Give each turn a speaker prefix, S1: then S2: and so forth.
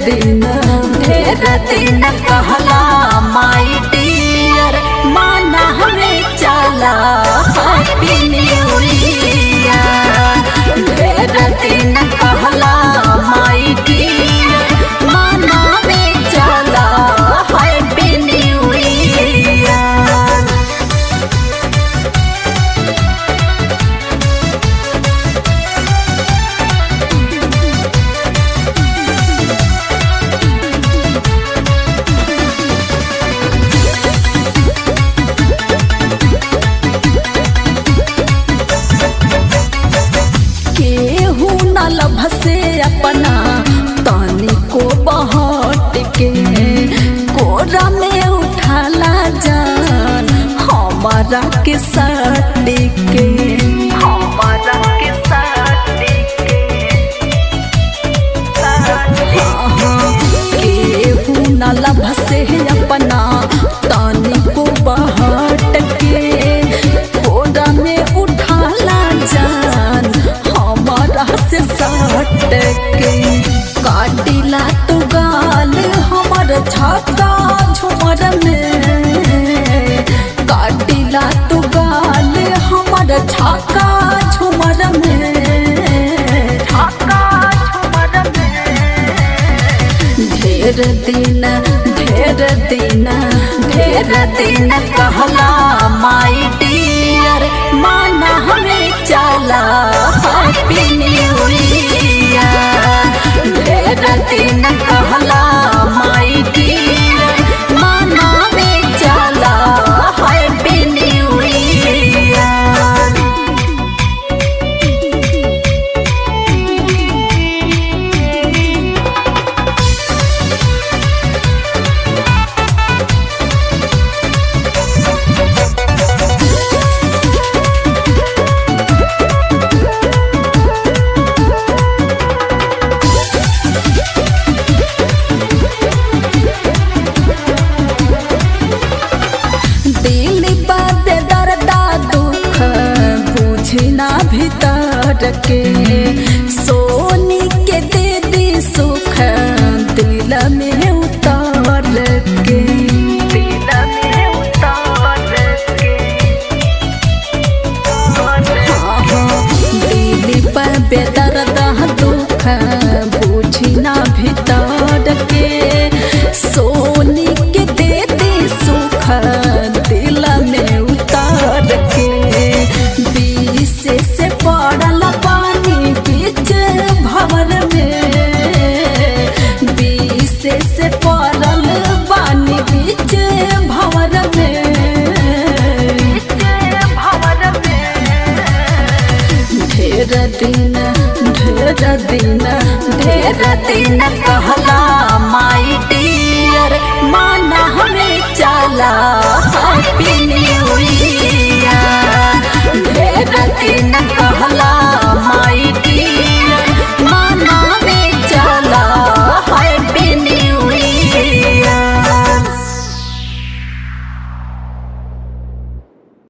S1: दिन कहला my dear माना हमें चला हैप्पी न्यू ईयर। ढेर दिन कहला माई डियर माना हमें चला हैप्पी न्यू ईयर। भसे अपना तानी को बहट के कोरा में उठाला जान हमारा के साथ के केहू नाला भसे अपना तानी को बहट के कोरा में उठाला जान हमारा से साट के काटिला तो गाल हमार छाता झुमर में काटिला तो गाल हमार छाका झुमर में ढेर दिन कहला माई डियर माना हमें चला हैप्पी न्यू ईयर। ढेर दिन कहला माई डियर माना हमें चला हैप्पी न्यू ईयर। भीतर के सोनी के दे दी सुख दिल में उतार के दिल पर बेदर्द दुख बुझी ना भीतर के सोनी के दे दी सुख दिल में उतार के से पड़ल पानी बीच भंवर में से पड़ल पानी बीच भंवर में ढेर दिन कहला माई डियर माना हमें चला हैप्पी न्यू ईयर। ढेर दिन कहला